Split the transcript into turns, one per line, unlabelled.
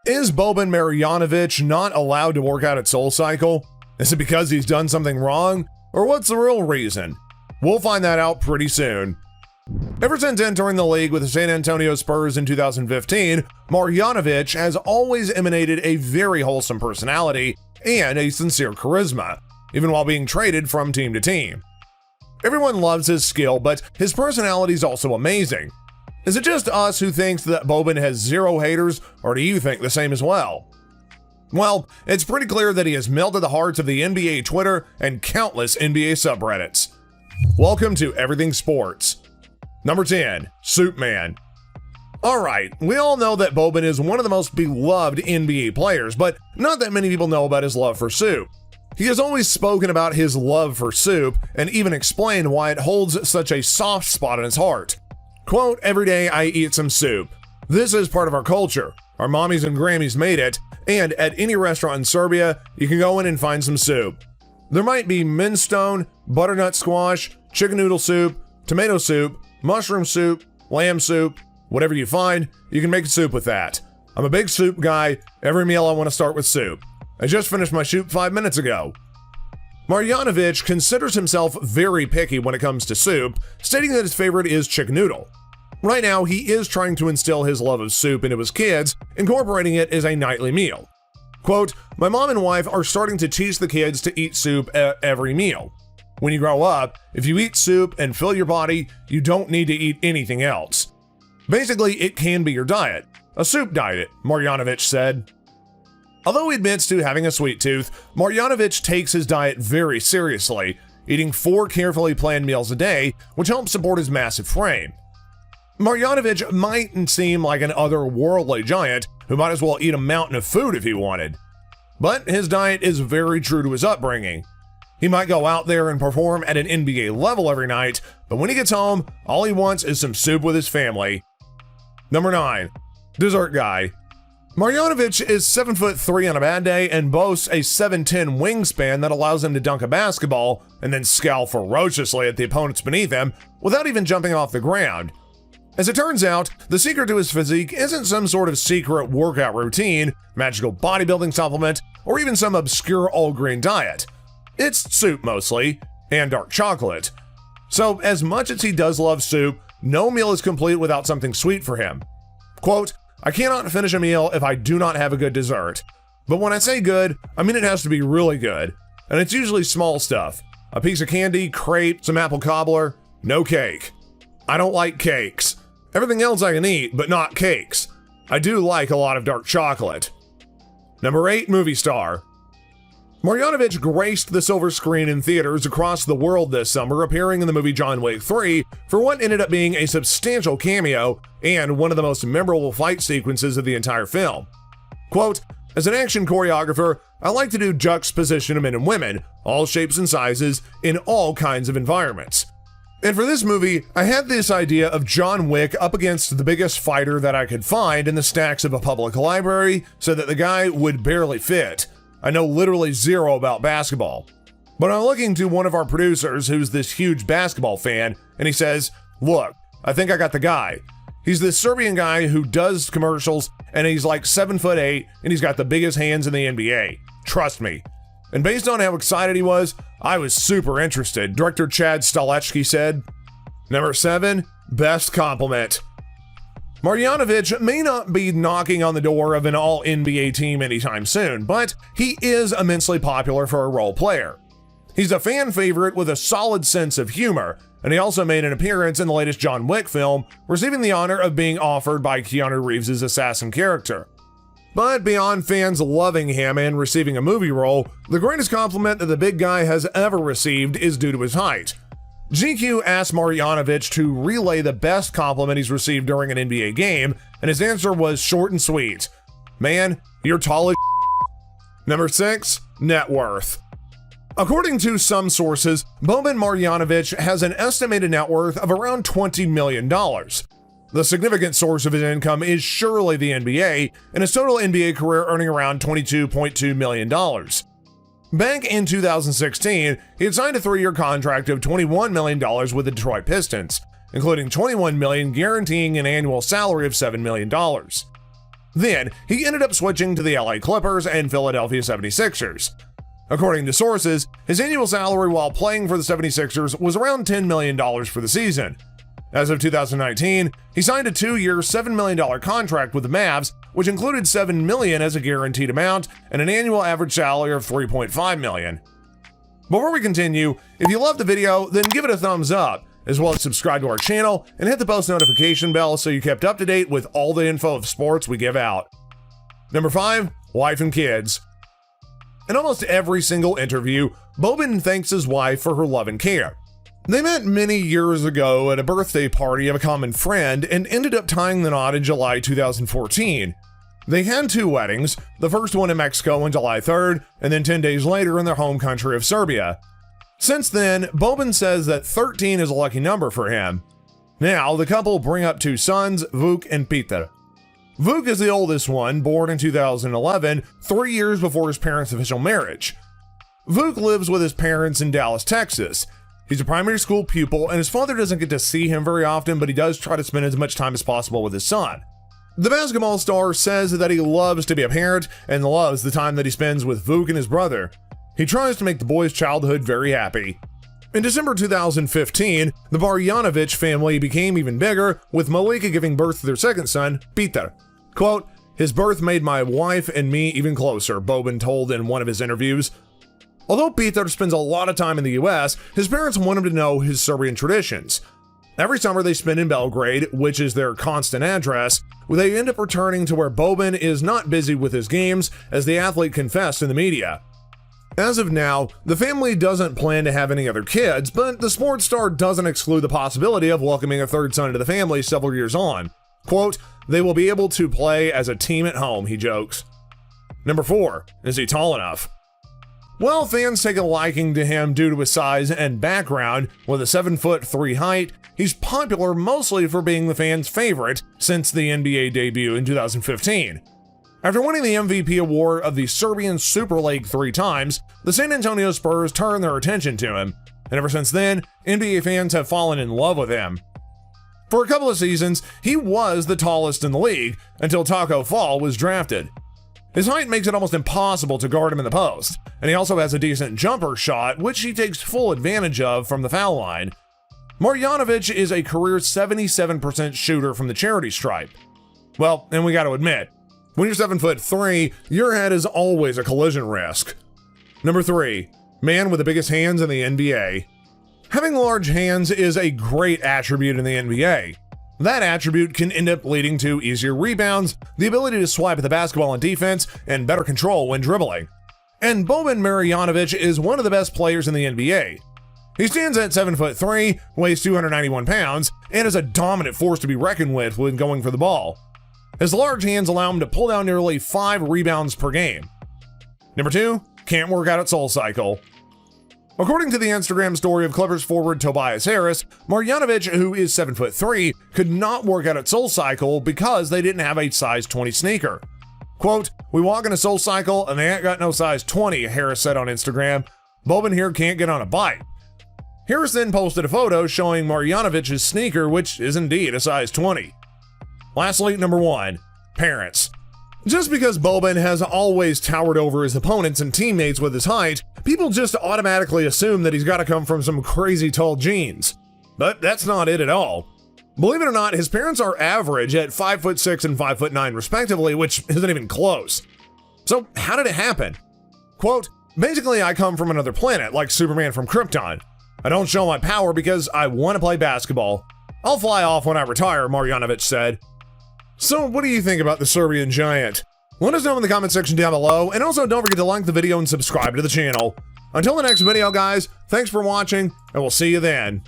Is Boban Marjanović not allowed to work out at SoulCycle? Is it because he's done something wrong? Or what's the real reason? We'll find that out pretty soon. Ever since entering the league with the San Antonio Spurs in 2015, Marjanović has always emanated a very wholesome personality and a sincere charisma, even while being traded from team to team. Everyone loves his skill, but his personality is also amazing. Is it just us who thinks that Boban has zero haters, or do you think the same as well? Well, it's pretty clear that he has melted the hearts of the NBA Twitter and countless NBA subreddits. Welcome to Everything Sports. Number 10, Soup Man. Alright, we all know that Boban is one of the most beloved NBA players, but not that many people know about his love for soup. He has always spoken about his love for soup and even explained why it holds such a soft spot in his heart. Quote, "Every day I eat some soup. This is part of our culture. Our mommies and Grammys made it, and at any restaurant in Serbia, you can go in and find some soup. There might be minstone, butternut squash, chicken noodle soup, tomato soup, mushroom soup, lamb soup, whatever you find, you can make a soup with that. I'm a big soup guy. Every meal I want to start with soup. I just finished my soup 5 minutes ago." Marjanović considers himself very picky when it comes to soup, stating that his favorite is chicken noodle. Right now, he is trying to instill his love of soup into his kids, incorporating it as a nightly meal. Quote, "My mom and wife are starting to teach the kids to eat soup at every meal. When you grow up, if you eat soup and fill your body, you don't need to eat anything else. Basically, it can be your diet. A soup diet," Marjanović said. Although he admits to having a sweet tooth, Marjanović takes his diet very seriously, eating 4 carefully planned meals a day, which helps support his massive frame. Marjanović might seem like an otherworldly giant who might as well eat a mountain of food if he wanted. But his diet is very true to his upbringing. He might go out there and perform at an NBA level every night, but when he gets home, all he wants is some soup with his family. Number 9, Dessert Guy. Marjanović is 7'3" on a bad day and boasts a 7'10" wingspan that allows him to dunk a basketball and then scowl ferociously at the opponents beneath him without even jumping off the ground. As it turns out, the secret to his physique isn't some sort of secret workout routine, magical bodybuilding supplement, or even some obscure all-grain diet. It's soup mostly, and dark chocolate. So as much as he does love soup, no meal is complete without something sweet for him. Quote, "I cannot finish a meal if I do not have a good dessert. But when I say good, I mean it has to be really good. And it's usually small stuff. A piece of candy, crepe, some apple cobbler, no cake. I don't like cakes. Everything else I can eat, but not cakes. I do like a lot of dark chocolate." Number 8, Movie Star. Marjanović graced the silver screen in theaters across the world this summer, appearing in the movie John Wick 3 for what ended up being a substantial cameo and one of the most memorable fight sequences of the entire film. Quote, "As an action choreographer, I like to do juxtaposition of men and women, all shapes and sizes, in all kinds of environments. And for this movie, I had this idea of John Wick up against the biggest fighter that I could find in the stacks of a public library so that the guy would barely fit. I know literally zero about basketball. But I'm looking to one of our producers who's this huge basketball fan, and he says, 'Look, I think I got the guy. He's this Serbian guy who does commercials, and he's like 7'8", and he's got the biggest hands in the NBA. Trust me.' And based on how excited he was, I was super interested," director Chad Stahelski said. Number 7, Best Compliment. Marjanović may not be knocking on the door of an all-NBA team anytime soon, but he is immensely popular for a role player. He's a fan favorite with a solid sense of humor, and he also made an appearance in the latest John Wick film, receiving the honor of being offered by Keanu Reeves' assassin character. But beyond fans loving him and receiving a movie role, the greatest compliment that the big guy has ever received is due to his height. GQ asked Marjanović to relay the best compliment he's received during an NBA game, and his answer was short and sweet. "Man, you're tall as Number 6, Net Worth. According to some sources, Boban Marjanović has an estimated net worth of around $20 million. The significant source of his income is surely the NBA, and his total NBA career earning around $22.2 million. Back in 2016, he had signed a 3-year contract of $21 million with the Detroit Pistons, including $21 million guaranteeing an annual salary of $7 million. Then, he ended up switching to the LA Clippers and Philadelphia 76ers. According to sources, his annual salary while playing for the 76ers was around $10 million for the season. As of 2019, he signed a 2-year, $7 million contract with the Mavs, which included $7 million as a guaranteed amount and an annual average salary of $3.5 million. Before we continue, if you loved the video, then give it a thumbs up, as well as subscribe to our channel and hit the post notification bell so you're kept up to date with all the info of sports we give out. Number 5, wife and kids. In almost every single interview, Boban thanks his wife for her love and care. They met many years ago at a birthday party of a common friend and ended up tying the knot in July 2014. They had 2 weddings, the first one in Mexico on July 3rd, and then 10 days later in their home country of Serbia. Since then, Boban says that 13 is a lucky number for him. Now, the couple bring up 2 sons, Vuk and Peter. Vuk is the oldest one, born in 2011, 3 years before his parents' official marriage. Vuk lives with his parents in Dallas, Texas. He's a primary school pupil, and his father doesn't get to see him very often, but he does try to spend as much time as possible with his son. The basketball star says that he loves to be a parent and loves the time that he spends with Vuk and his brother. He tries to make the boy's childhood very happy. In December 2015, the Marjanović family became even bigger, with Malika giving birth to their second son, Peter. Quote, "His birth made my wife and me even closer," Boban told in one of his interviews. Although Peter spends a lot of time in the US, his parents want him to know his Serbian traditions. Every summer they spend in Belgrade, which is their constant address, where they end up returning to where Boban is not busy with his games, as the athlete confessed in the media. As of now, the family doesn't plan to have any other kids, but the sports star doesn't exclude the possibility of welcoming a third son into the family several years on. Quote, "They will be able to play as a team at home," he jokes. Number 4, is he tall enough? Well, fans take a liking to him due to his size and background. With a 7'3" height, he's popular mostly for being the fans' favorite since the NBA debut in 2015. After winning the MVP award of the Serbian Super League 3 times, the San Antonio Spurs turned their attention to him, and ever since then, NBA fans have fallen in love with him. For a couple of seasons, he was the tallest in the league until Taco Fall was drafted. His height makes it almost impossible to guard him in the post, and he also has a decent jumper shot, which he takes full advantage of from the foul line. Marjanović is a career 77% shooter from the charity stripe. Well, and we gotta admit, when you're 7'3", your head is always a collision risk. Number 3, man with the biggest hands in the NBA. Having large hands is a great attribute in the NBA. That attribute can end up leading to easier rebounds, the ability to swipe at the basketball on defense, and better control when dribbling. And Boban Marjanović is one of the best players in the NBA. He stands at 7'3", weighs 291 pounds, and is a dominant force to be reckoned with when going for the ball. His large hands allow him to pull down nearly 5 rebounds per game. Number 2, can't work out at SoulCycle. According to the Instagram story of Clippers forward Tobias Harris, Marjanović, who is 7'3", could not work out at SoulCycle because they didn't have a size 20 sneaker. Quote, "We walk into SoulCycle and they ain't got no size 20, Harris said on Instagram. Boban here can't get on a bike. Harris then posted a photo showing Marjanović's sneaker, which is indeed a size 20. Lastly, number 1, parents. Just because Boban has always towered over his opponents and teammates with his height, people just automatically assume that he's got to come from some crazy tall genes. But that's not it at all. Believe it or not, his parents are average at 5'6" and 5'9" respectively, which isn't even close. So how did it happen? Quote, "Basically I come from another planet, like Superman from Krypton. I don't show my power because I want to play basketball. I'll fly off when I retire," Marjanović said. So what do you think about the Serbian giant? Let us know in the comment section down below, and also don't forget to like the video and subscribe to the channel. Until the next video, guys, thanks for watching, and we'll see you then.